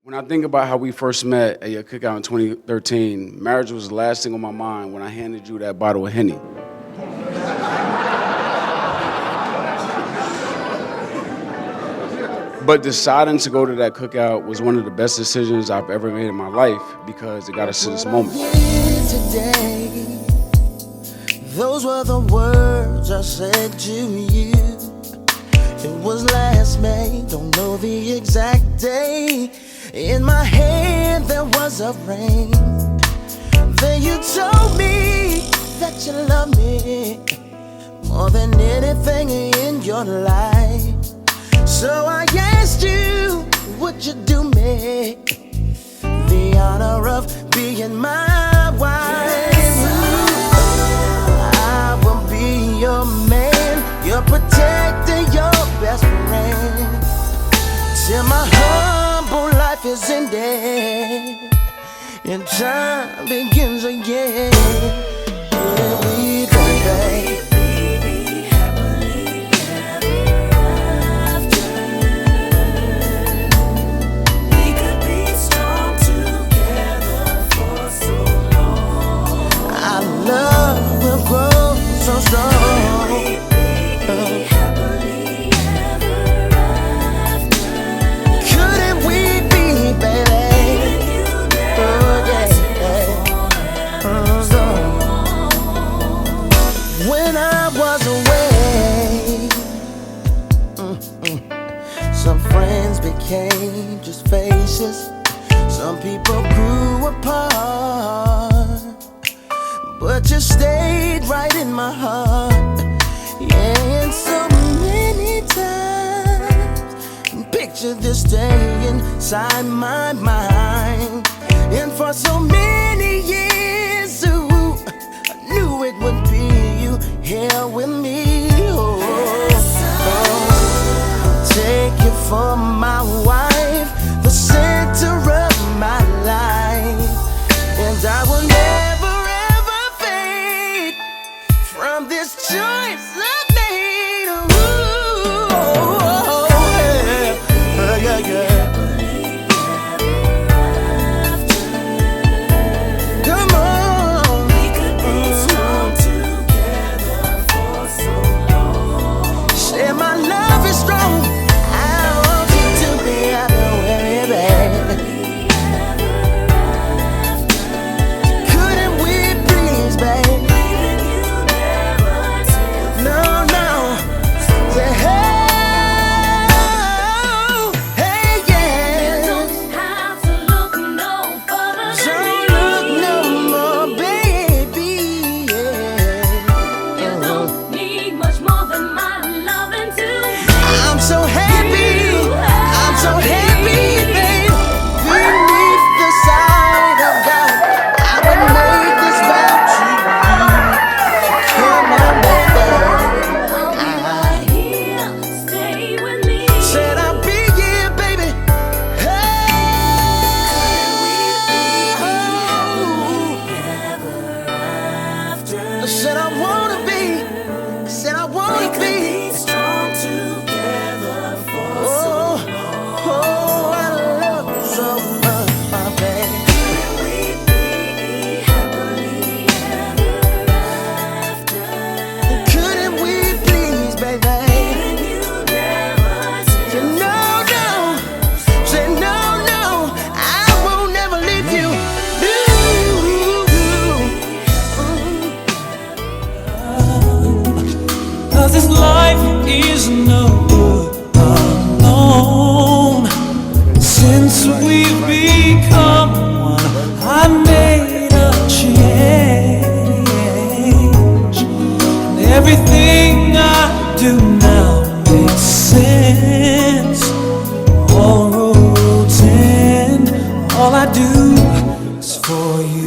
When I think about how we first met at your cookout in 2013, marriage was the last thing on my mind when I handed you that bottle of Henny. But deciding to go to that cookout was one of the best decisions I've ever made in my life because it got us to this moment. Today, those were the words I said to you. It was last May, don't know the exact day. In my hand there was a ring. Then you told me that you love me more than anything in your life. So I asked you, would you do me the honor of being my wife? Yes, I will be your man, your protector, your best friend, till my humble life is ended and time begins again. Yeah, we baby. Love will grow so strong. Couldn't we be, baby? Oh, yeah. When I was away, some friends became just faces. Some people grew apart, but you stayed right in my heart. Yeah, and so many times picture this day inside my mind. And for so many years, ooh, I knew it would be you here with me. Oh, take you for my wife, the center of my life, and I will never from this choice I made. Ooh, yeah, yeah. Come on. We could be strong together for so long. Say my love is strong. I want you to be happy, baby. Couldn't we please, baby? This life is no good alone. Since we've become one, I made a change. And everything I do now makes sense. All roads end, all I do is for you.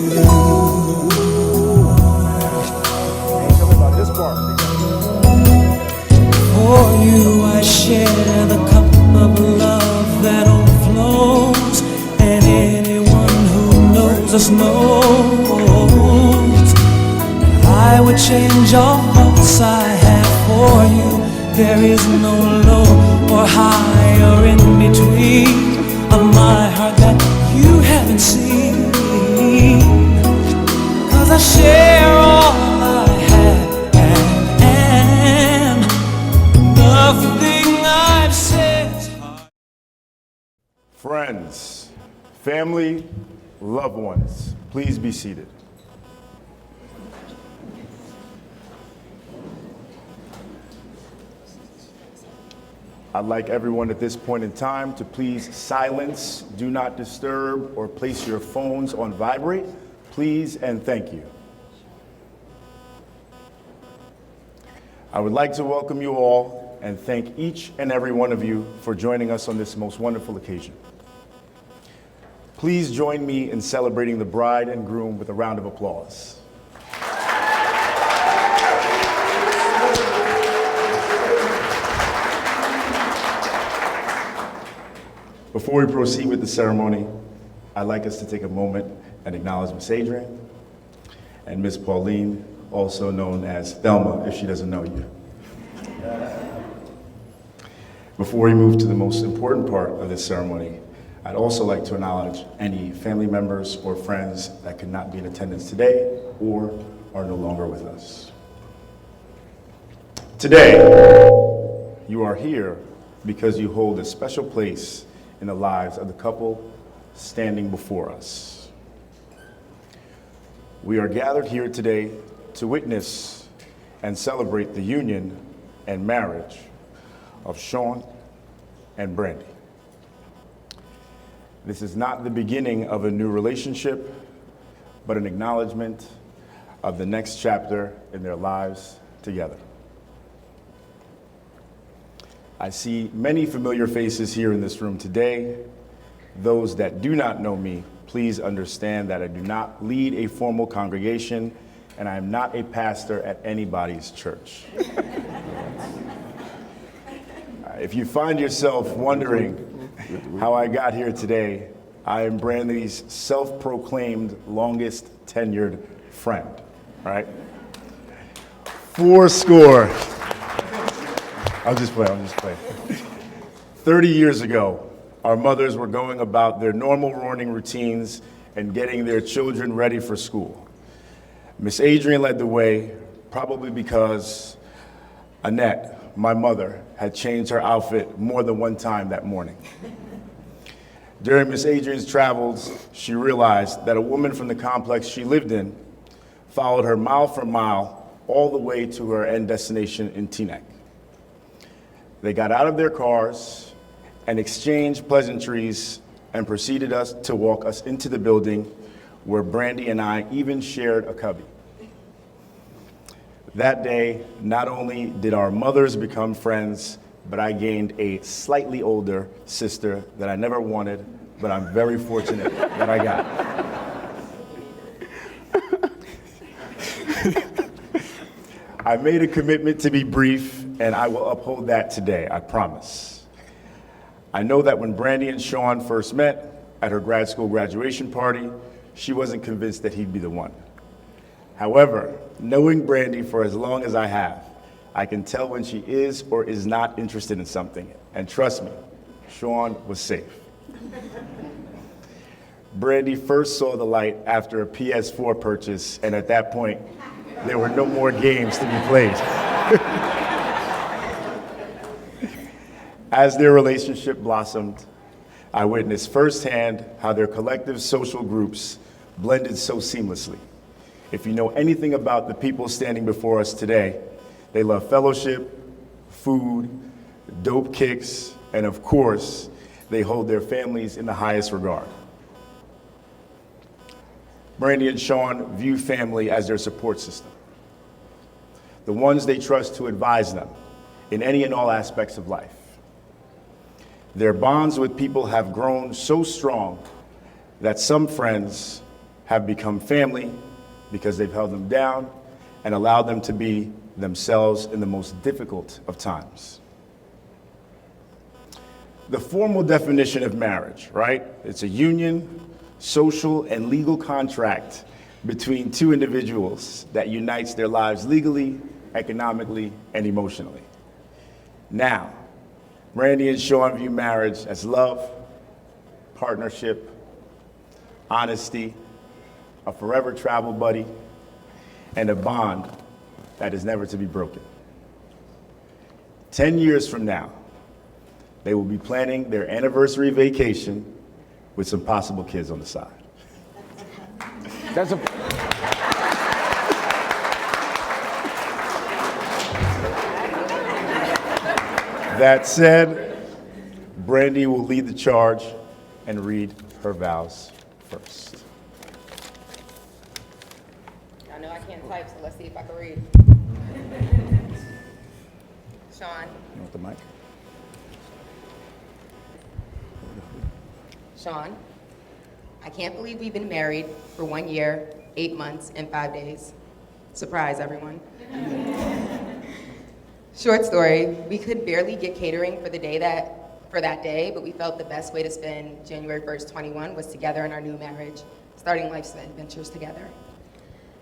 For you I share the cup of love that overflows, and anyone who knows us knows I would change all thoughts I have for you. There is no low or high or in between of my heart that Friends, family, loved ones, please be seated. I'd like everyone at this point in time to please silence, do not disturb, or place your phones on vibrate. Please and thank you. I would like to welcome you all and thank each and every one of you for joining us on this most wonderful occasion. Please join me in celebrating the bride and groom with a round of applause. Before we proceed with the ceremony, I'd like us to take a moment and acknowledge Miss Adrian and Miss Pauline, also known as Thelma, if she doesn't know you. Before we move to the most important part of this ceremony, I'd also like to acknowledge any family members or friends that could not be in attendance today or are no longer with us. Today, you are here because you hold a special place in the lives of the couple standing before us. We are gathered here today to witness and celebrate the union and marriage of Sean and Brandy. This is not the beginning of a new relationship, but an acknowledgement of the next chapter in their lives together. I see many familiar faces here in this room today. Those that do not know me, please understand that I do not lead a formal congregation and I am not a pastor at anybody's church. If you find yourself wondering how I got here today, I am Brandy's self-proclaimed longest tenured friend, right? 40. I'm just playing. 30 years ago, our mothers were going about their normal morning routines and getting their children ready for school. Miss Adrian led the way, probably because Annette, my mother, had changed her outfit more than one time that morning. During Miss Adrian's travels, she realized that a woman from the complex she lived in followed her mile for mile all the way to her end destination in Teaneck. They got out of their cars and exchanged pleasantries and proceeded to walk us into the building where Brandy and I even shared a cubby. That day, not only did our mothers become friends, but I gained a slightly older sister that I never wanted, but I'm very fortunate that I got. I made a commitment to be brief, and I will uphold that today, I promise. I know that when Brandy and Sean first met at her grad school graduation party, she wasn't convinced that he'd be the one. However, knowing Brandy for as long as I have, I can tell when she is or is not interested in something. And trust me, Sean was safe. Brandy first saw the light after a PS4 purchase, and at that point, there were no more games to be played. As their relationship blossomed, I witnessed firsthand how their collective social groups blended so seamlessly. If you know anything about the people standing before us today, they love fellowship, food, dope kicks, and of course, they hold their families in the highest regard. Brandy and Sean view family as their support system, the ones they trust to advise them in any and all aspects of life. Their bonds with people have grown so strong that some friends have become family because they've held them down and allowed them to be themselves in the most difficult of times. The formal definition of marriage, right? It's a union, social, and legal contract between two individuals that unites their lives legally, economically, and emotionally. Now, Brandy and Sean view marriage as love, partnership, honesty, a forever travel buddy, and a bond that is never to be broken. 10 years from now, they will be planning their anniversary vacation with some possible kids on the side. That's a. That said, Brandy will lead the charge and read her vows first. I know I can't type, so let's see if I can read. Sean. You want the mic? Sean, I can't believe we've been married for 1 year, 8 months, and 5 days. Surprise, everyone. Short story, we could barely get catering for that day, but we felt the best way to spend January 1st, 21 was together in our new marriage, starting life's adventures together.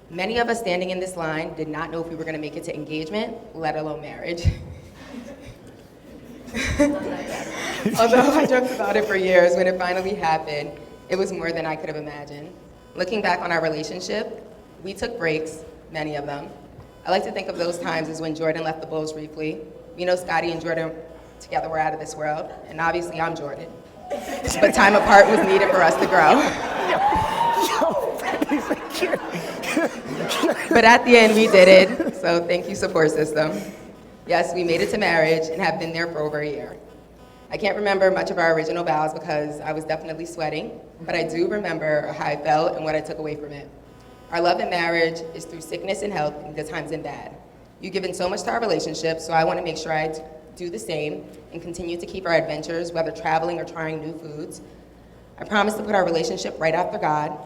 Many of us standing in this line did not know if we were gonna make it to engagement, let alone marriage. Although I joked about it for years, when it finally happened, it was more than I could have imagined. Looking back on our relationship, we took breaks, many of them. I like to think of those times as when Jordan left the Bulls briefly. We know Scotty and Jordan together were out of this world, and obviously I'm Jordan. But time apart was needed for us to grow. But at the end, we did it, so thank you, support system. Yes, we made it to marriage and have been there for over a year. I can't remember much of our original vows because I was definitely sweating, but I do remember how I felt and what I took away from it. Our love and marriage is through sickness and health, and good times and bad. You've given so much to our relationship, so I want to make sure I do the same and continue to keep our adventures, whether traveling or trying new foods. I promise to put our relationship right after God,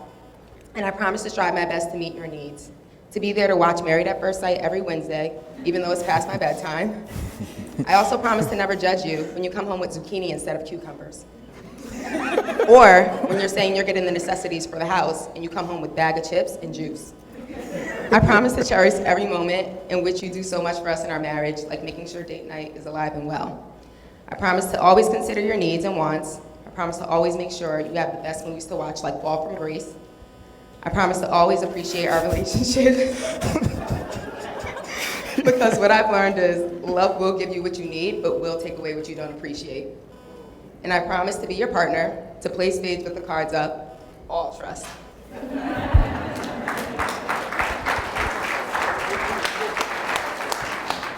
and I promise to strive my best to meet your needs. To be there to watch Married at First Sight every Wednesday, even though it's past my bedtime. I also promise to never judge you when you come home with zucchini instead of cucumbers. Or when you're saying you're getting the necessities for the house and you come home with a bag of chips and juice. I promise to cherish every moment in which you do so much for us in our marriage, like making sure date night is alive and well. I promise to always consider your needs and wants. I promise to always make sure you have the best movies to watch, like Fall from Grace. I promise to always appreciate our relationship. Because what I've learned is love will give you what you need, but will take away what you don't appreciate. And I promise to be your partner, to play spades with the cards up, all trust.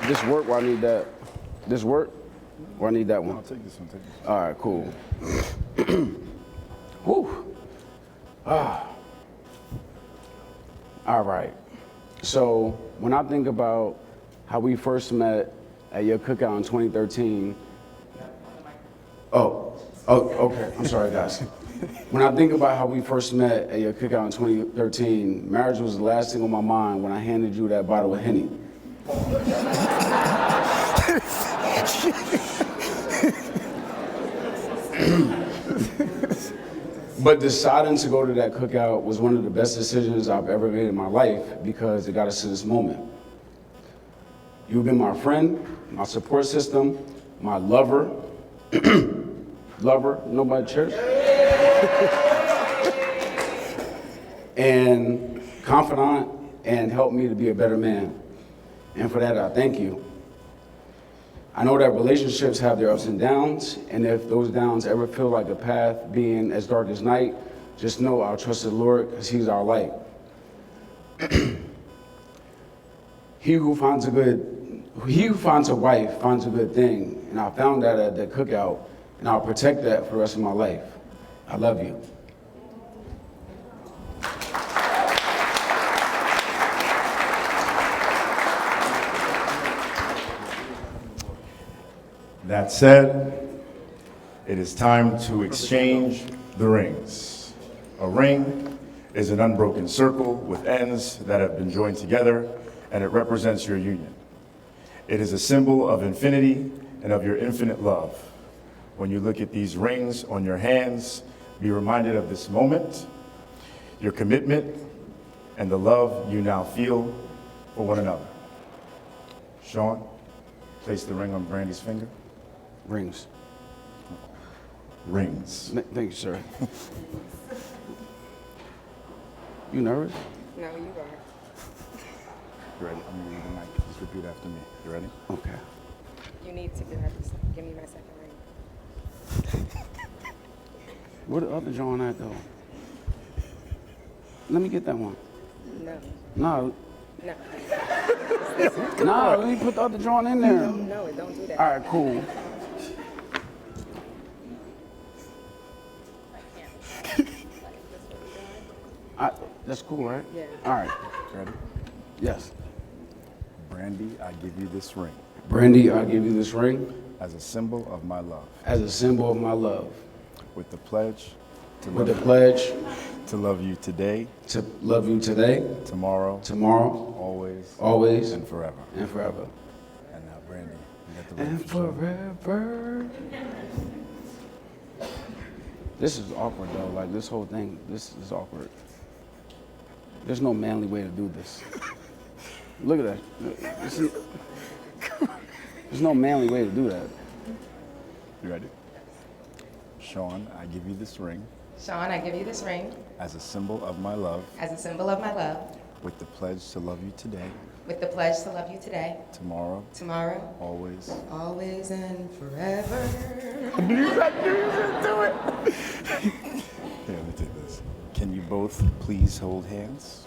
This work, or I need that? This work? Or I need that one? I'll take this one, take this All right, cool. Whew. All right. So when I think about how we first met at your cookout in 2013. Oh, okay. I'm sorry, guys. When I think about how we first met at your cookout in 2013, marriage was the last thing on my mind when I handed you that bottle of Henny. But deciding to go to that cookout was one of the best decisions I've ever made in my life because it got us to this moment. You've been my friend, my support system, my lover, nobody church, and confidant, and helped me to be a better man. And for that, I thank you. I know that relationships have their ups and downs, and if those downs ever feel like a path being as dark as night, just know I'll trust the Lord because He's our light. He who finds a wife finds a good thing, and I found that at the cookout, and I'll protect that for the rest of my life. I love you. That said, it is time to exchange the rings. A ring is an unbroken circle with ends that have been joined together, and it represents your union. It is a symbol of infinity and of your infinite love. When you look at these rings on your hands, be reminded of this moment, your commitment, and the love you now feel for one another. Sean, place the ring on Brandy's finger. Rings. Rings. Thank you, sir. You nervous? No, you are. You ready? I'm gonna read the mic. Just repeat after me. You ready? Okay. You need to give me my second ring. Where the other John at though? Let me get that one. No. No. No. Nah, let me put the other John in there. No, don't do that. All right, cool. That's cool, right? Yeah. All right. Ready? Yes. Brandy, I give you this ring Brandy, I give you this ring as a symbol of my love, as a symbol of my love. with the pledge to With the love, pledge to love you today, to love you today, tomorrow, tomorrow, always, always, and forever. and forever. And now, Brandy, you got the ring And for sure. forever. This is awkward though. Like this whole thing, this is awkward. There's no manly way to do this. Look at that. There's no manly way to do that. You ready? Sean, I give you this ring Sean, I give you this ring as a symbol of my love, as a symbol of my love, with the pledge to love you today, with the pledge to love you today, tomorrow, tomorrow, always. always, and forever. Here, let me take this. Can you both please hold hands?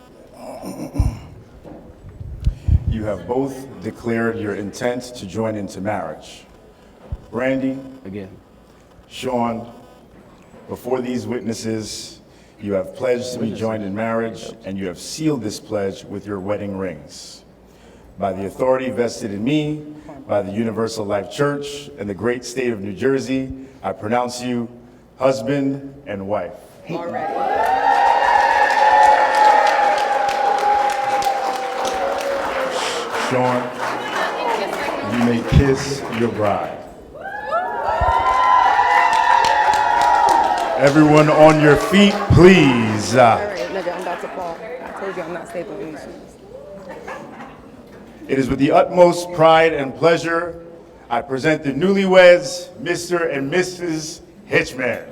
You have both declared your intent to join into marriage. Brandy, Again. Sean, before these witnesses, you have pledged to be joined in marriage, and you have sealed this pledge with your wedding rings. By the authority vested in me, by the Universal Life Church, and the great state of New Jersey, I pronounce you husband and wife. Already. Sean, you may kiss your bride. Everyone on your feet, please. All right, nigga, I'm about to fall. I told you I'm not stable in these shoes. It is with the utmost pride and pleasure I present the newlyweds, Mr. and Mrs. Hitchman.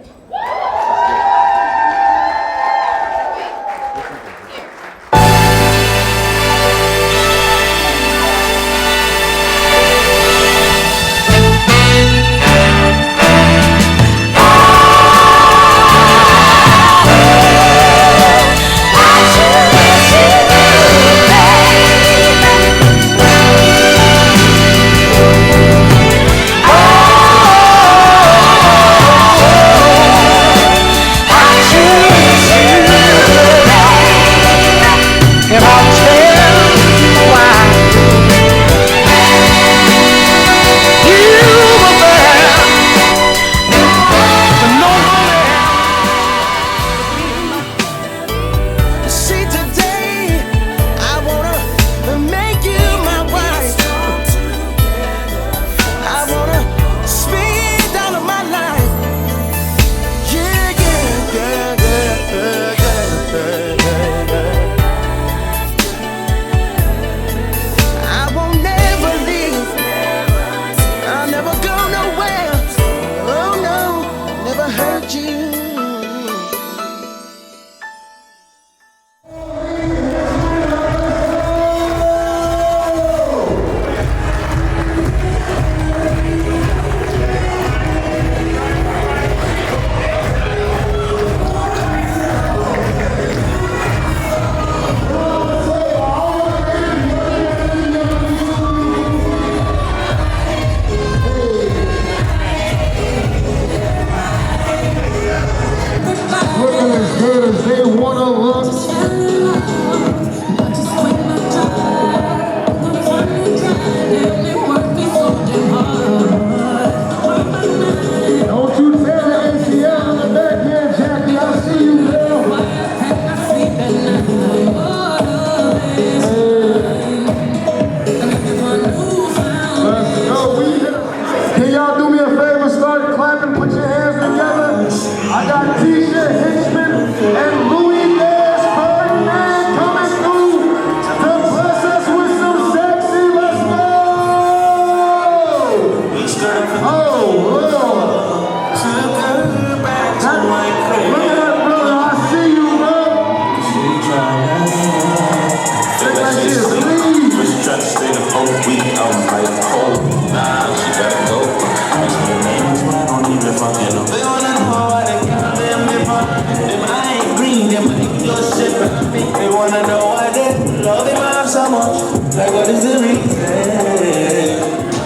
wanna know why they love their mom so much. Like, what is the reason?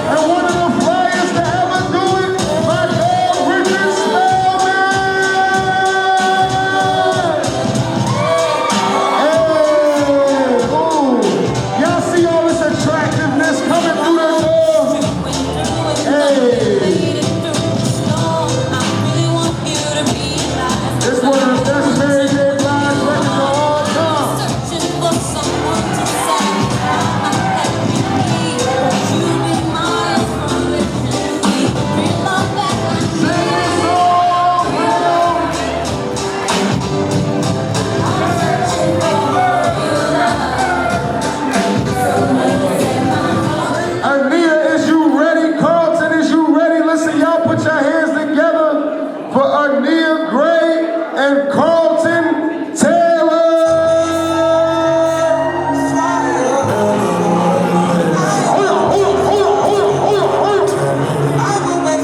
And one of the flyers to ever do it, my dog Richard Spellman. Hey, ooh. Y'all see all this attractiveness coming through the door? Hey. It's one of the best Mary J. Blige records of all time. Anita, is you ready? Carlton, is you ready? Listen, y'all put your hands together for Anita Gray and Carlton Taylor. Hold on.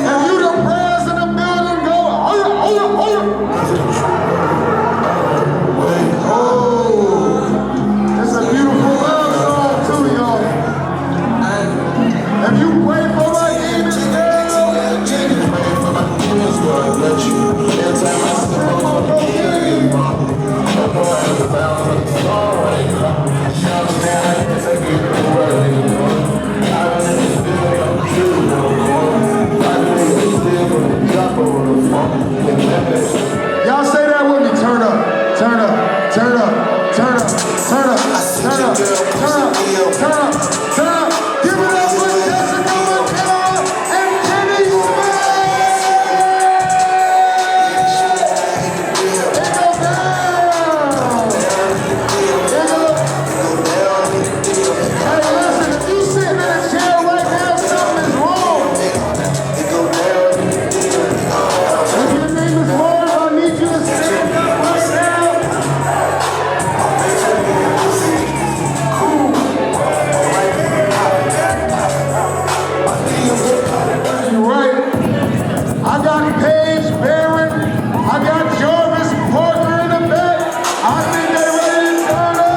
If you the prayers in the building, go. Hold on. Oh, it's a beautiful love song too, y'all. If you pray for my demons, y'all say that with me. Turn up. Give it up for Jessica McCall and Kenny Smith. It go down. Hey, listen, if you sitting in a chair right now, something is wrong. If your name is Lauren, I need you to stand up right now. You're right. I got Paige Barron. I got Jarvis Parker in the back. I think they're ready to turn up.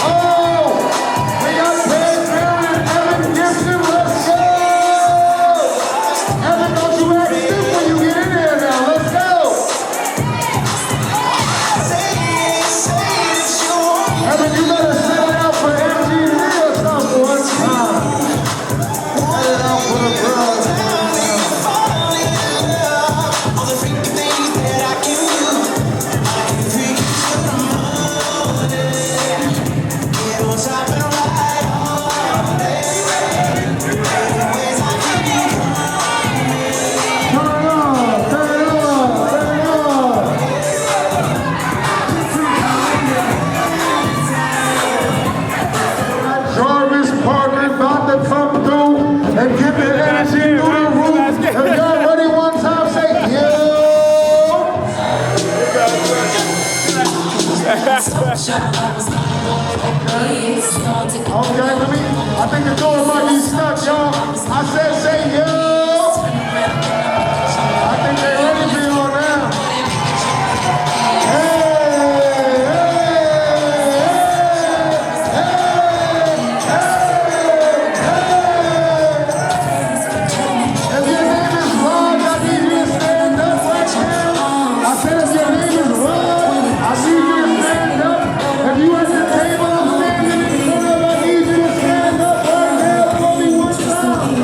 Oh, we got Paige Barron and Evan Gibson. Let's go. Evan, don't you act stiff when you get in there now. Let's go. Evan, you better set it out for MTV or something one time. Set it out for the bros. Jarvis Parker about to come through and give the energy through the roof. If y'all ready one time, say yo. Okay, I think the door might be stuck, y'all. I said say yo. I think they're ready for y'all now. If your name is Ron, I need you to stand up right now. I said if your name is Ron, I need you to stand up. If you at the table I'm standing in front of, I need you to stand up right now for me one time.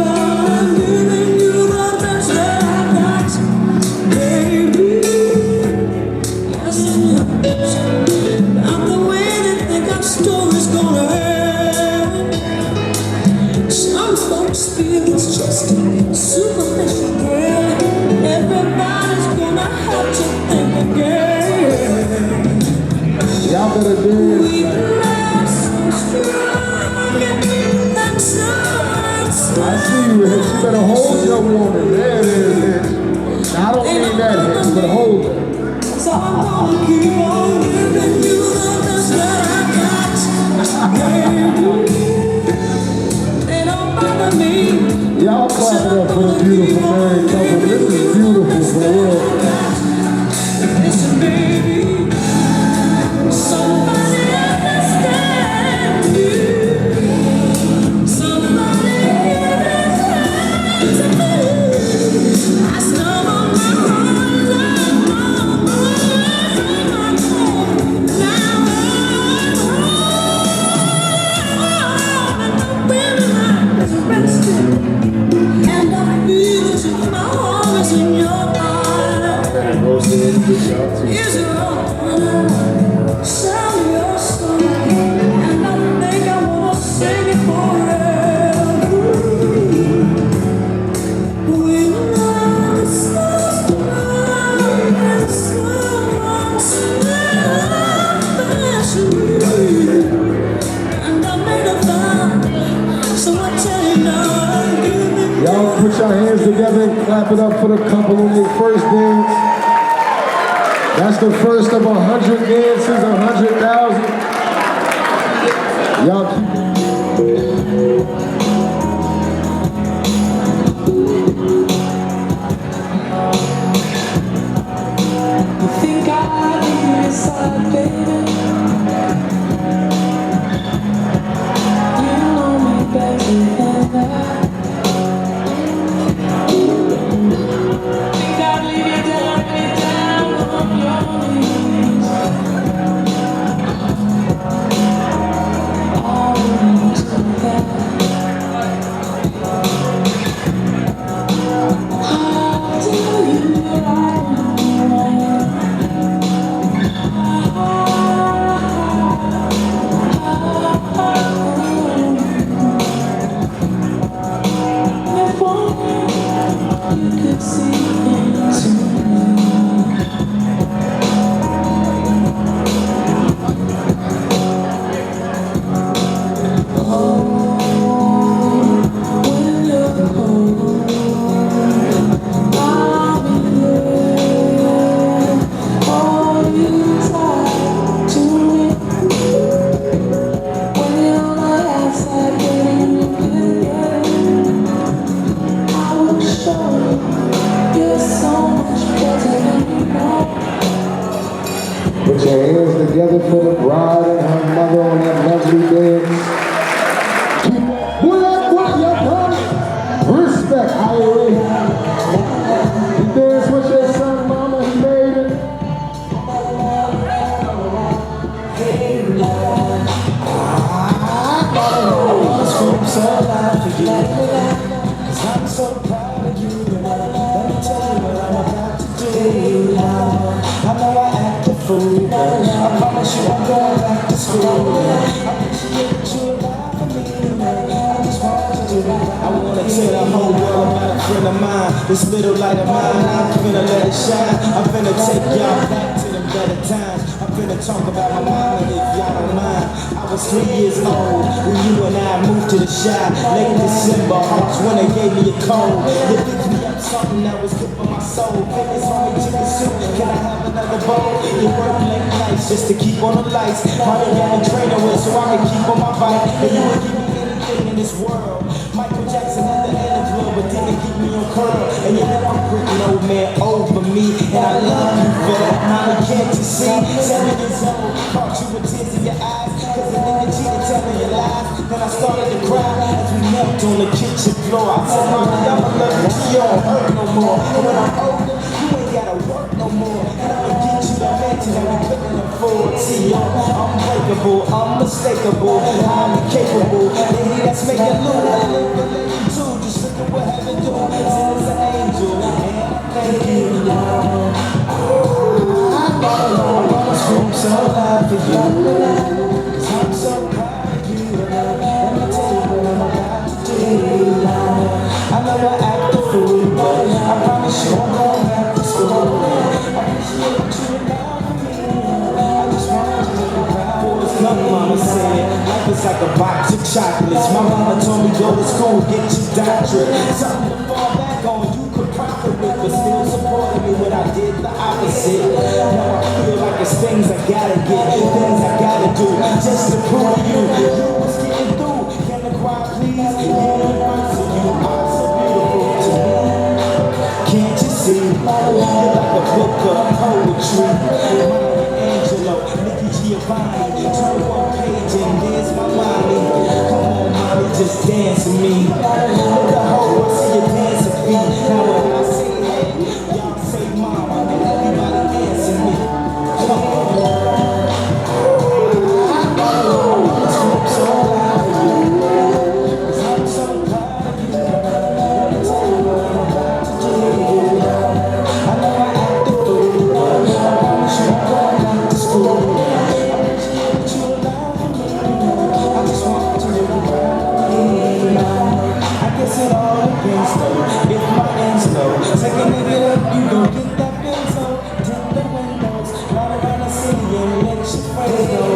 I'm giving you the best that I got, baby. Yes, I'm the way they think our story's gonna end. Some folks feel it's just a superficial thrill. Everybody's gonna have to think again. Y'all better do it. We love so strong and so I see you, Rich. You better hold your woman. There it is, Rich. Now, I don't mean that, Rich, but hold her. so I'm gonna keep on giving you the best that I got, baby. They don't bother me. Y'all clap it up for a beautiful married couple. This is beautiful, for real. Listen, baby, somebody understand you. Somebody understand me. I stumble my heart now I'm rested, and I feel as if my heart is in your heart. Is it all sound your song? And I think I wanna sing it forever. We love is so strong and so special. And I made a vow, so I tell you now I'm giving. Y'all put your hands together and clap it up for the couple on their first dance. That's the first of 100 dances, 100,000. Y'all keep. You think I leave you inside, baby? You know me better than that. Think I'd leave you down on your knees. I wouldn't do that. I'll tell you right now. If only you could see into me. When you're home, I'll be there. Hold you tight to me. When you're on the outside getting good, I will show you you're so much better than you know. Put your hands together for the bride and her mother on that lovely dance. What up, your brother? Respect, Irie. You dance with your son, mama, he made it. I'm so proud of you, and let me tell you what I'm about to do. I know I act a fool, but I promise you I'm going back to school. I appreciate that you alive for me, I just want you to. I wanna tell the whole world about a friend of mine, this little light of mine. I'm finna let it shine. I'm finna take y'all back to them better times. I'm finna talk about my mama if y'all don't mind. I was 3 years old when you and I moved to the Shy. Late December, March when they gave me a cold. They picked me up something that was good for my soul. Fitness on me chicken soup, can I have another bowl? You work late nights just to keep on the lights. Honey got a trainer with so I can keep on my bike. And you would give me anything in this world. Michael Jackson at the end of the world, but didn't keep me on curl. And you know I'm pretty old man over me, and I love you for that. Mommy, can't you see? 7 years old, caught you with tears in your eyes. Cause the nigga cheated, telling you lies. Then I started to cry as we knelt on the kitchen floor. I said, Mommy, I'ma love you till you don't hurt no more. And when I'm older, you ain't gotta work no more. And I'ma get you the mansion that we couldn't afford. See, I'm unbreakable, unmistakable, I'm incapable. Lady, that's making love. I live for lady too, just so loud for you. 'Cause I'm so proud of you. Let me tell you what I'm about to do. I never act a fool, but I promise you I'm going back to school. I appreciate you loving me. I just want you to be proud. My mama said life is like a box of chocolates. My mama told me go to school, get your doctorate. Something to fall back on, you could profit with, but still supporting me when I did the opposite. Now I feel like it's things I gotta get, things I gotta do, just to prove to you, you was getting through. Can the choir please hear the words of you? I'm so beautiful to me. Can't you see? You're like a book of poetry. Maya Angelou, Nikki Giovanni. Turn one page and there's my mommy. Come on, mommy, just dance with me. Let the whole world see you dance with me. Now when I say hey, y'all say mama, and everybody answer me. Come on. I'm so proud of you. 'Cause I'm so proud of you. Let me tell you what I'm about to do. I know I act a fool, but I promise you I'm going back to school. I appreciate you loving me. I just want you to be proud of me. I guess it all depends though, if my end's low. Take a nigga up, you gon' get that benzo. Tint the windows, ride around the city and let your friends know.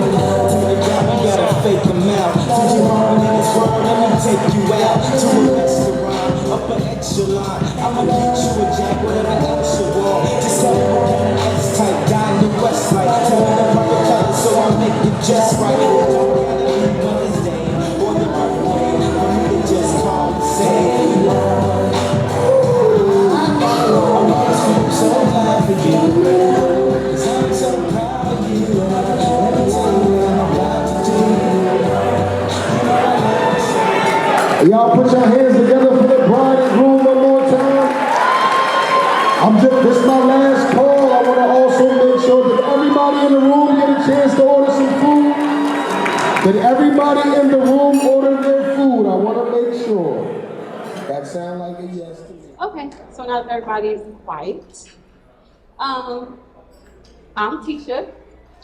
Tell the guy you gotta fake them out. Since you're wrong in this world, let me take you out to a restaurant, upper echelon. I'ma get you a jack, whatever else you want. Just tell me what kind of S-type, guy in the West like. Tell me the proper color so I make it just right. It don't gotta be Mother's Day or your birthday, for me to just call and say I'm so glad for you. 'Cause I'm so proud of you. Let me tell you what I'm about to do. Y'all put your hands together for the bride and groom one more time. This is my last call. I want to also make sure that everybody in the room get a chance to order some food. Did everybody in the room order their food? I want to make sure. That sound like a yes to me. Okay, so now that everybody's quiet, I'm Tisha.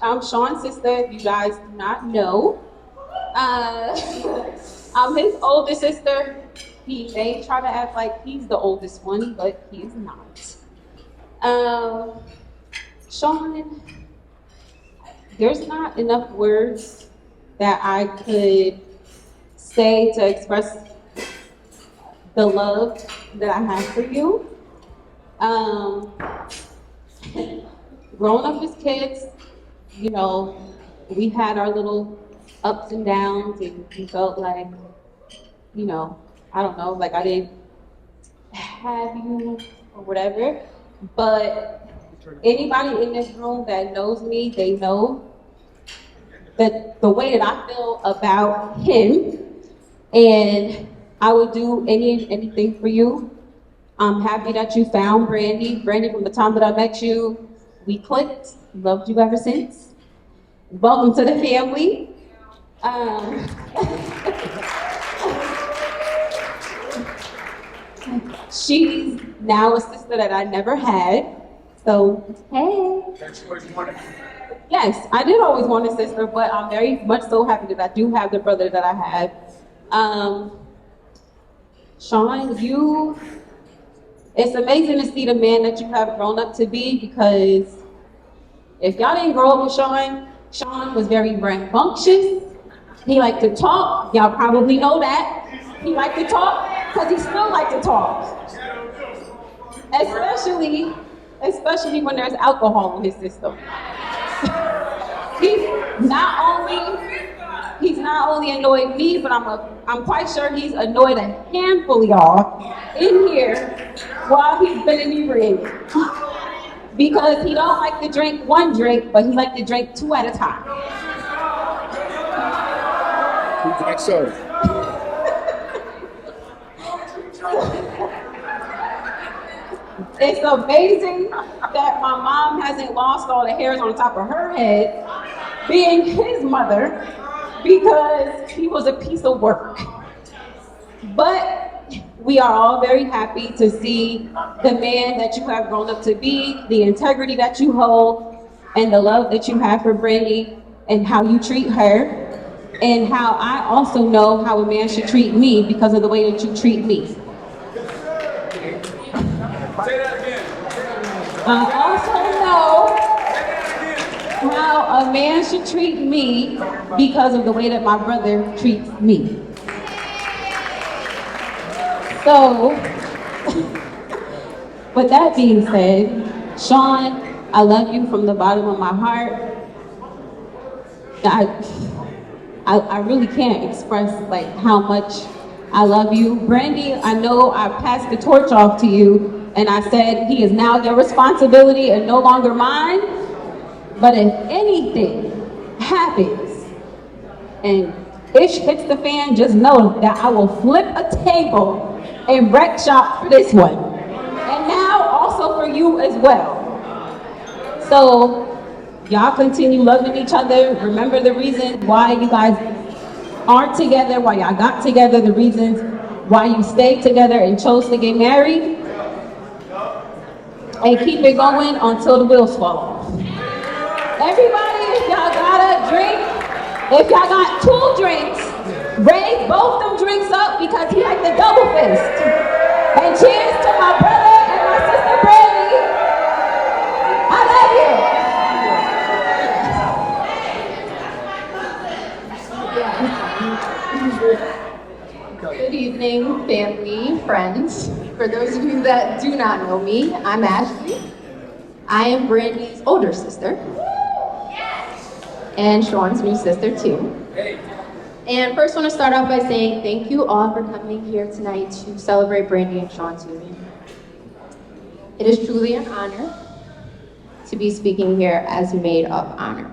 I'm Sean's sister, if you guys do not know. I'm his older sister. He may try to act like he's the oldest one, but he's not. Sean, there's not enough words that I could say to express the love that I have for you. Growing up as kids, you know, we had our little ups and downs, and we felt like, you know, I don't know, like I didn't have you or whatever. But anybody in this room that knows me, they know that the way that I feel about him, and I would do anything for you. I'm happy that you found Brandy. Brandy, from the time that I met you, we clicked. Loved you ever since. Welcome to the family. She's now a sister that I never had. So, hey. Yes, I did always want a sister, but I'm very much so happy that I do have the brother that I have. Sean, it's amazing to see the man that you have grown up to be, because if y'all didn't grow up with Sean was very rambunctious. He liked to talk. Y'all probably know that. He liked to talk because he still liked to talk. Especially when there's alcohol in his system. He's not only annoyed me, but I'm quite sure he's annoyed a handful of y'all in here while he's been inebriated. Because he don't like to drink one drink, but he like to drink two at a time. So. It's amazing that my mom hasn't lost all the hairs on top of her head, being his mother, because he was a piece of work. But we are all very happy to see the man that you have grown up to be, the integrity that you hold, and the love that you have for Brandy and how you treat her, and how I also know how a man should treat me because of the way that you treat me. Say that again. I also know how a man should treat me because of the way that my brother treats me. So, with that being said, Sean, I love you from the bottom of my heart. I really can't express like how much I love you. Brandy, I know I passed the torch off to you and I said he is now your responsibility and no longer mine. But if anything happens and ish hits the fan, just know that I will flip a table and wreck shop for this one. And now also for you as well. So y'all continue loving each other. Remember the reason why you guys aren't together, why y'all got together, the reasons why you stayed together and chose to get married. And keep it going until the wheels fall off. Everybody, if y'all got a drink, if y'all got 2 drinks, raise both them drinks up because he like the double fist. And cheers to my brother and my sister Brandy. I love you. Good evening, family, friends. For those of you that do not know me, I'm Ashley. I am Brandy's older sister. And Sean's new sister too. And first I want to start off by saying thank you all for coming here tonight to celebrate Brandy and Sean's union. It is truly an honor to be speaking here as maid of honor.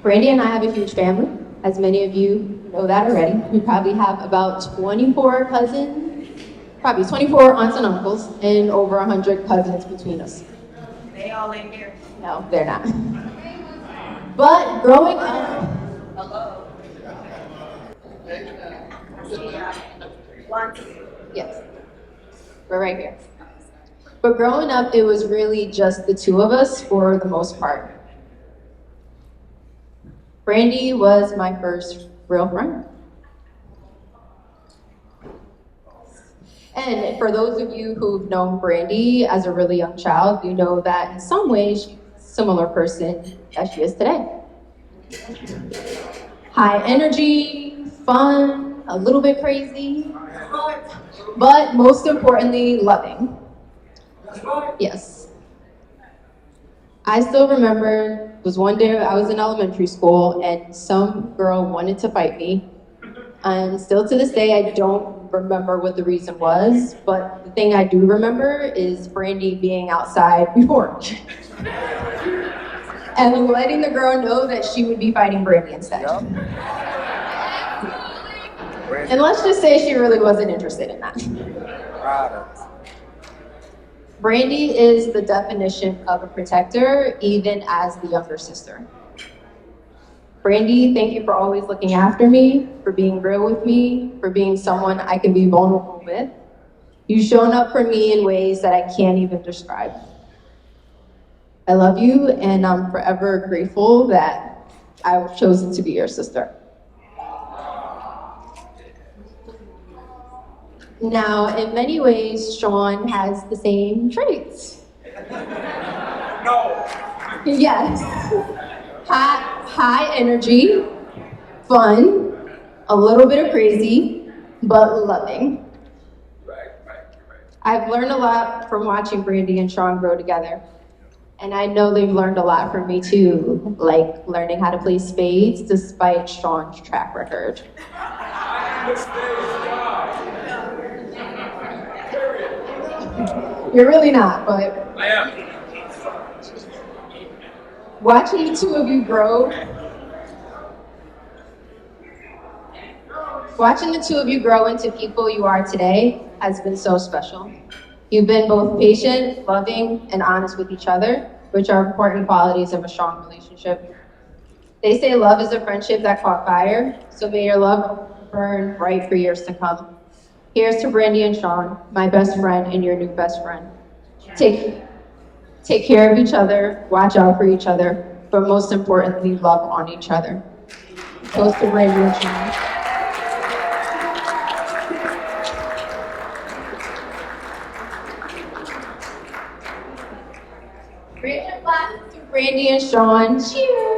Brandy and I have a huge family. As many of you know that already. We probably have about 24 cousins, probably 24 aunts and uncles, and over 100 cousins between us. They all in here. No, they're not. But growing up, yes, we're right here. But growing up, it was really just the two of us for the most part. Brandy was my first real friend. And for those of you who've known Brandy as a really young child, you know that in some ways she's a similar person as she is today. High energy, fun, a little bit crazy, but most importantly, loving. Yes. I still remember, it was one day I was in elementary school and some girl wanted to fight me. And still to this day, I don't remember what the reason was, but the thing I do remember is Brandy being outside before. And letting the girl know that she would be fighting Brandy instead. Yep. And let's just say she really wasn't interested in that. Brandy is the definition of a protector, even as the younger sister. Brandy, thank you for always looking after me, for being real with me, for being someone I can be vulnerable with. You've shown up for me in ways that I can't even describe. I love you, and I'm forever grateful that I was chosen to be your sister. Now, in many ways, Sean has the same traits. No. Yes. High energy, fun, a little bit of crazy, but loving. Right. I've learned a lot from watching Brandy and Sean grow together. And I know they've learned a lot from me too, like learning how to play spades despite Sean's track record. You're really not, but I am. watching the two of you grow, into people you are today has been so special. You've been both patient, loving, and honest with each other, which are important qualities of a strong relationship. They say love is a friendship that caught fire, so may your love burn bright for years to come. Here's to Brandy and Sean, my best friend and your new best friend. Take take care of each other, watch out for each other, but most importantly, love on each other. Toast to Brandy and Sean. Raise your glass to Brandy and Sean. Cheers!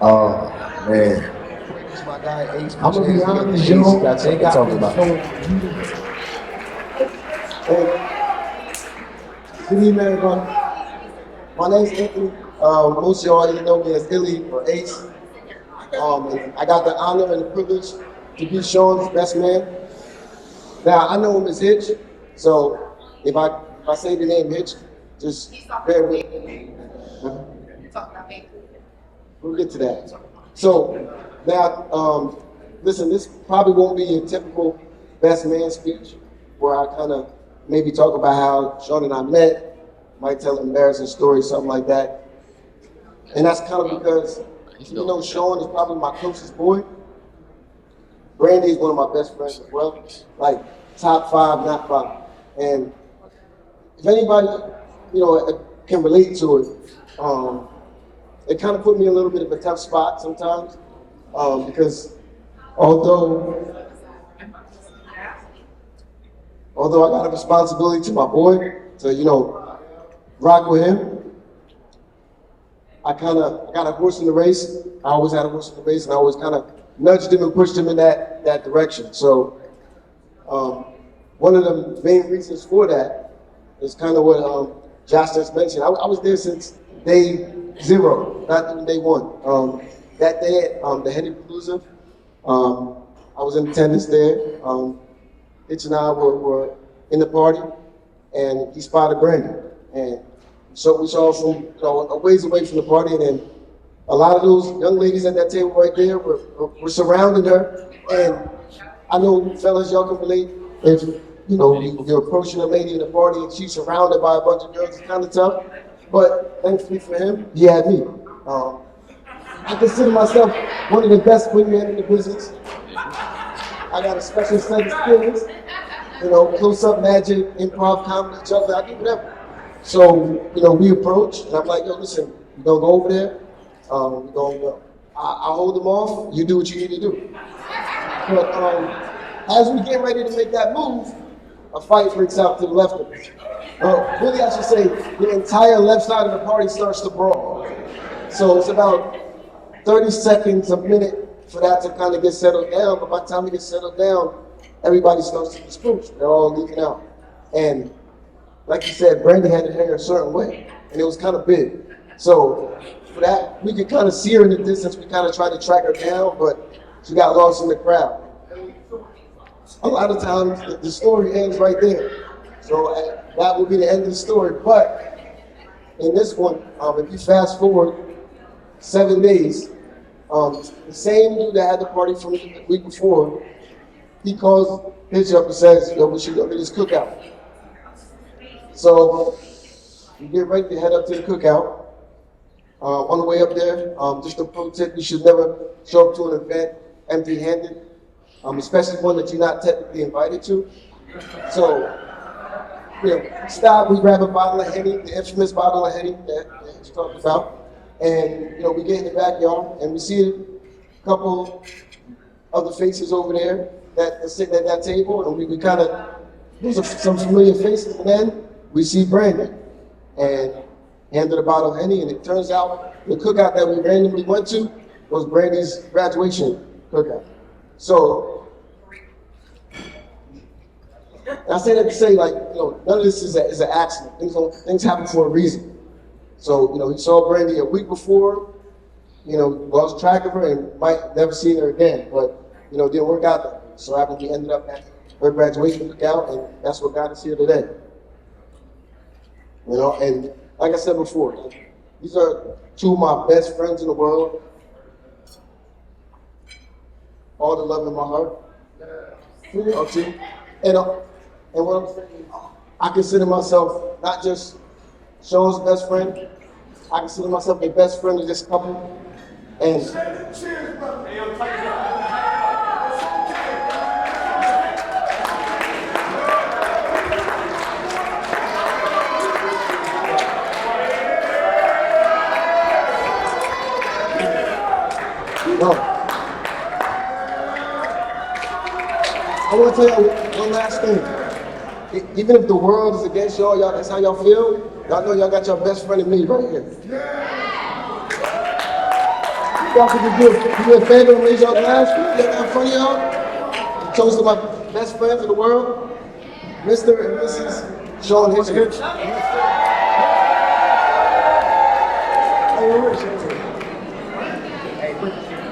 Oh, man. I'm gonna be honest, yo. They got me so good evening, everyone. My name's Anthony. Most of y'all already know me as Illy or Ace. And I got the honor and the privilege to be Sean's best man. Now, I know him as Hitch, so if I say the name Hitch, just bear with me. We'll get to that. So, now, listen, this probably won't be a typical best man speech where I kind of maybe talk about how Sean and I met, might tell an embarrassing story, something like that. And that's kind of because, you know, Sean is probably my closest boy. Brandy is one of my best friends as well, like top 5, not 5. And if anybody, you know, can relate to it, it kind of put me in a little bit of a tough spot sometimes, because although I got a responsibility to my boy to, you know, rock with him, I got a horse in the race. I always had a horse in the race, and I always kind of nudged him and pushed him in that direction. So one of the main reasons for that is kind of what Josh just mentioned. I was there since day 0, not even day 1. That day at the Henny Palooza, I was in attendance there. Hitch and I were in the party, and he spotted Brandy. And so we saw from, you know, a ways away from the party, and then a lot of those young ladies at that table right there were surrounding her. And I know, fellas, y'all can relate. If, you know, you're approaching a lady in the party and she's surrounded by a bunch of girls, it's kind of tough. But thankfully for him, he had me. I consider myself one of the best wingmen in the business. I got a special set of skills, you know, close-up magic, improv, comedy, juggling, I do whatever. So, you know, we approach, and I'm like, yo, listen, we're gonna go over there. We're gonna go. I'll hold them off. You do what you need to do. But as we get ready to make that move, a fight breaks out to the left of us. Really, I should say, the entire left side of the party starts to brawl. So it's about 30 seconds, a minute for that to kind of get settled down. But by the time it gets settled down, everybody starts to disperse. They're all leaving out. And like you said, Brandy had her hair a certain way, and it was kind of big. So for that, we could kind of see her in the distance. We kind of tried to track her down, but she got lost in the crowd. A lot of times, the story ends right there. So that would be the end of the story. But in this one, if you fast forward 7 days, the same dude that had the party from the week before, he calls Hitch up and says, yo, we should go to this cookout. So we get ready to head up to the cookout. On the way up there, just a pro tip, you should never show up to an event empty-handed, especially one that you're not technically invited to. So, you know, stop, we grab a bottle of Henny, the infamous bottle of Henny that you talked about, and, you know, we get in the backyard and we see a couple of the faces over there that are sitting at that table, and we kind of, those are some familiar faces, and then we see Brandon, and handed a bottle of Henny, and it turns out the cookout that we randomly went to was Brandy's graduation cookout. So, I say that to say, like, you know, none of this is an accident. Things happen for a reason. So, you know, he saw Brandy a week before, you know, lost track of her and might never see her again, but, you know, it didn't work out that way. So happened we ended up at her graduation cookout, and that's what got us here today. You know, and like I said before, these are 2 of my best friends in the world. All the love in my heart. Okay. And what I'm saying is, I consider myself not just Sean's best friend, I consider myself a best friend of this couple. And no. I want to tell you one last thing. Even if the world is against y'all, that's how y'all feel. Y'all know y'all got your best friend in me right here. Y'all can do a favor and raise your glass. Y'all in front of y'all. Toast to my best friends in the world, Mr. and Mrs. Sean Hitchens.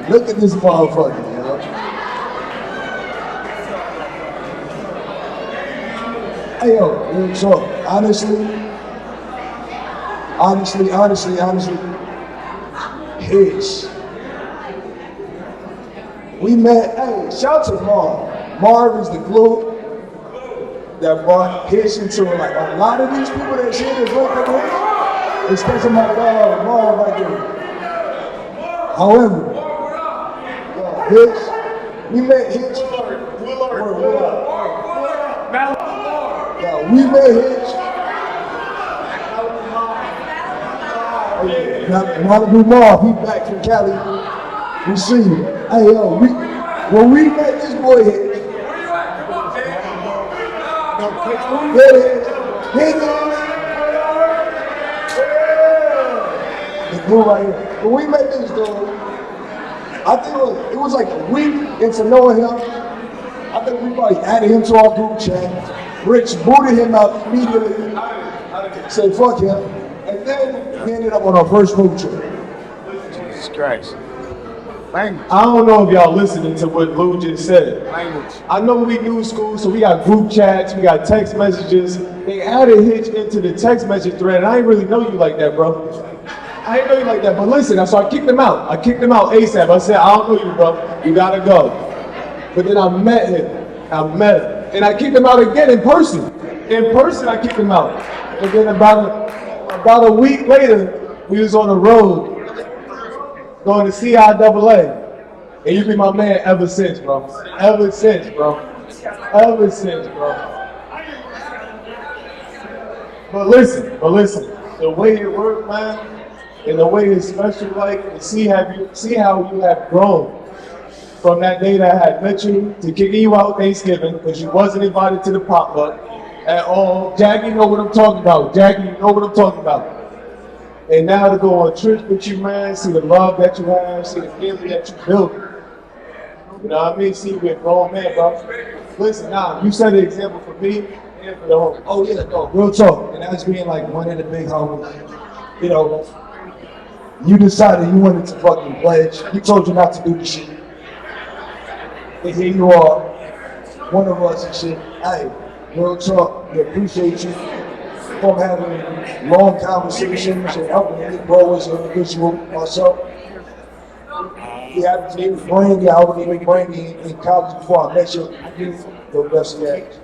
Look at this motherfucker, you know. Hey yo, real talk. Honestly, Hitch. We met, hey, shout out to Marv. Marv is the glue that brought Hitch into like a lot of these people that shit is right up here. Especially my dog, Marv right there. However, Hitch, we met Hitch. We met Hitch. Malibu Marv, he back from Cali. We see you. Hey yo, when we met this boy Hitch. Here it is. The dude right here. When we met this dude, I think it was like a week into knowing him. I think we probably added him to our group chat. Rich booted him out immediately. Said fuck him. And then we ended up on our first group chat. Jesus Christ. Language. I don't know if y'all listening to what Lou just said. Language. I know we new school, so we got group chats, we got text messages. They added Hitch into the text message thread, and I ain't really know you like that, bro. I ain't know you like that, but listen, so I kicked him out. I kicked him out ASAP. I said, I don't know you, bro. You gotta go. But then I met him. And I kicked him out again in person. In person, I kicked him out. And then about a week later, we was on the road going to CIAA. And you been my man ever since, bro. Ever since, bro. But listen, the way it worked, man, and the way it's special, like, and see how you have grown from that day that I had met you to kicking you out Thanksgiving because you wasn't invited to the potluck at all. Jackie, you know what I'm talking about. And now to go on trips with you, man, see the love that you have, see the family that you built. You know what I mean? See you be a grown man, bro. Listen, you set an example for me and for the whole. Oh yeah, no, real talk. And that's being like one of the big homies. You know, you decided you wanted to fucking pledge. He told you not to do the shit. And here you are, one of us and shit. Hey, real talk, we appreciate you for having long conversations and helping me grow as an individual myself. Yeah, I was Brandy, I was with Brandy in college before I met you. You the best yet.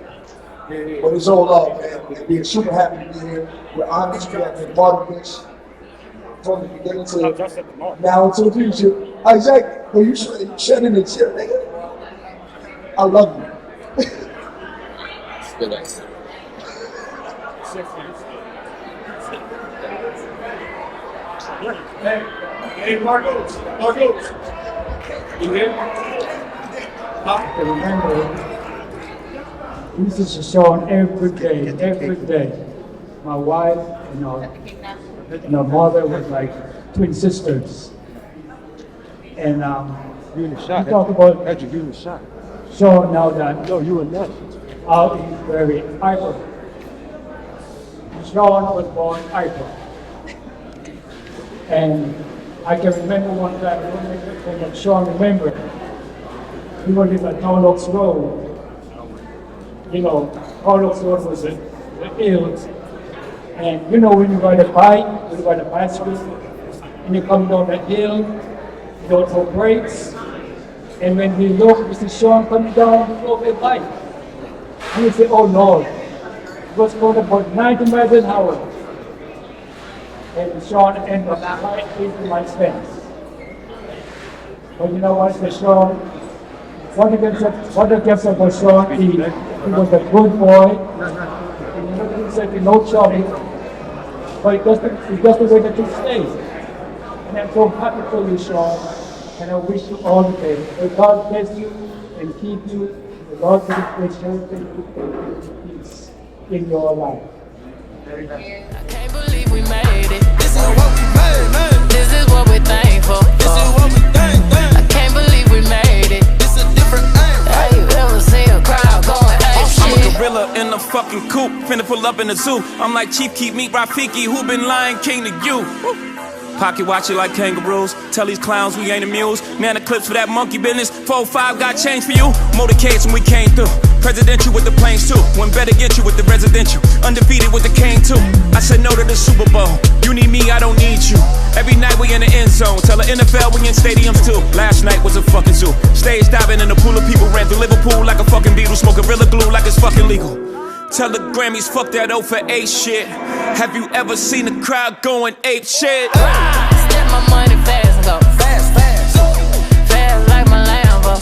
But it's all love, man. We're super happy to be here. We're honored to have been part of this. From the beginning to now into the future. Exactly. Well, you shedding the shit, nigga. I love you. Hey, Marcos. You here? Remember, this is shown every day. My wife and her mother was like twin sisters. And we talk about Sean now that how he's very hyper. Sean was born hyper. And I can remember one time when Sean remembered, we were living at Norlox Road. You know, Norlox Road was the hills. And you know when you ride a bicycle, and you come down that hill, you don't have brakes. And when we look, we see Sean coming down off a bike. And we say, oh Lord, it was going about 90 miles an hour. and Sean ended up right into my fence. But you know what, Sean? What against about Sean? He was a good boy. He said, no trouble. But it doesn't way that you stay. And I'm so happy for you, Sean. And I wish you all the best. May God bless you and keep you. The Lord will make sure that you peace in your life. I can't believe we made it. This is what we made, man. This is what we're thankful for. This is what we thank. I can't believe we made it. This is a different thing. Have you ever seen a crowd going, hey, shit? I'm a gorilla in a fucking coop, finna pull up in the zoo. I'm like Chief Keef, meet Rafiki, who been Lion King to you? Pocket watch it like kangaroos. Tell these clowns we ain't amused. Nana clips for that monkey business. 4-5 got change for you. Motorcades when we came through. Presidential with the planes too. One better get you with the residential. Undefeated with the cane too. I said no to the Super Bowl. You need me, I don't need you. Every night we in the end zone. Tell the NFL we in stadiums too. Last night was a fucking zoo. Stage diving in a pool of people. Ran through Liverpool like a fucking beetle. Smoke Gorilla Glue like it's fucking legal. Tell the Grammys fuck that 0 for 8 shit. Have you ever seen a crowd going ape shit? Step my money fast and go fast, fast, fast like my Lambo.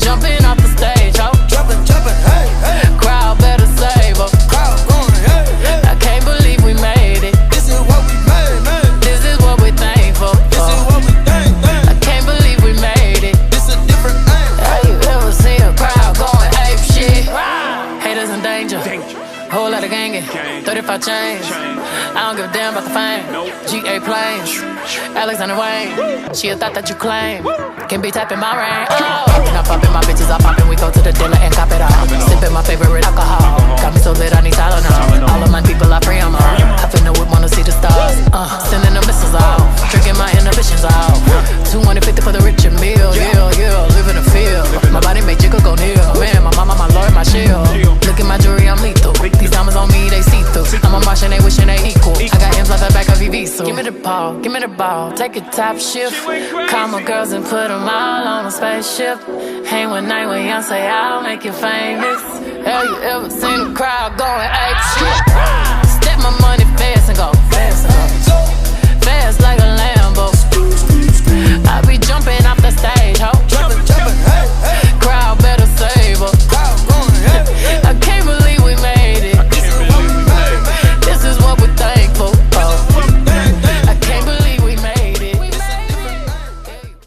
Jumping off the stage, oh, jumping, hey, hey. Crowd better save up. Crowd going, hey, hey. I can't believe we made it. This is what we made, man. This is what we're thankful for. This is what we thank. I can't believe we made it. This is a different thing. Have you ever seen a crowd going ape shit? Haters in danger. Whole lot of gangin', 35 chains. I don't give a damn about the fame. GA planes, Alexander Wayne. She a thought that you claim. Can be tapping my ring. Oh. And I poppin' my bitches, I poppin'. We go to the dealer and cop it all. Sippin' my favorite alcohol. Got me so lit, I need Tylenol. All of my people, I pray I'm on. I finna whip, wanna see the stars. Sending the missiles out. Drinking my inhibitions out. 250 for the rich and meal. Yeah, live in the field. My body make jiggle go near. Man, my mama, my lord, my shield. Look at my jewelry, I'm lethal. These diamonds on me, they see through. I'm a Martian, they wishing they equal. I got M's like the back of VV, so give me the ball, give me the ball. Take a top shift. Call my girls and put them all on a spaceship. Hang one night with Beyonce, I'll make you famous. Have you ever seen a crowd going ape shit? Step my money fast and go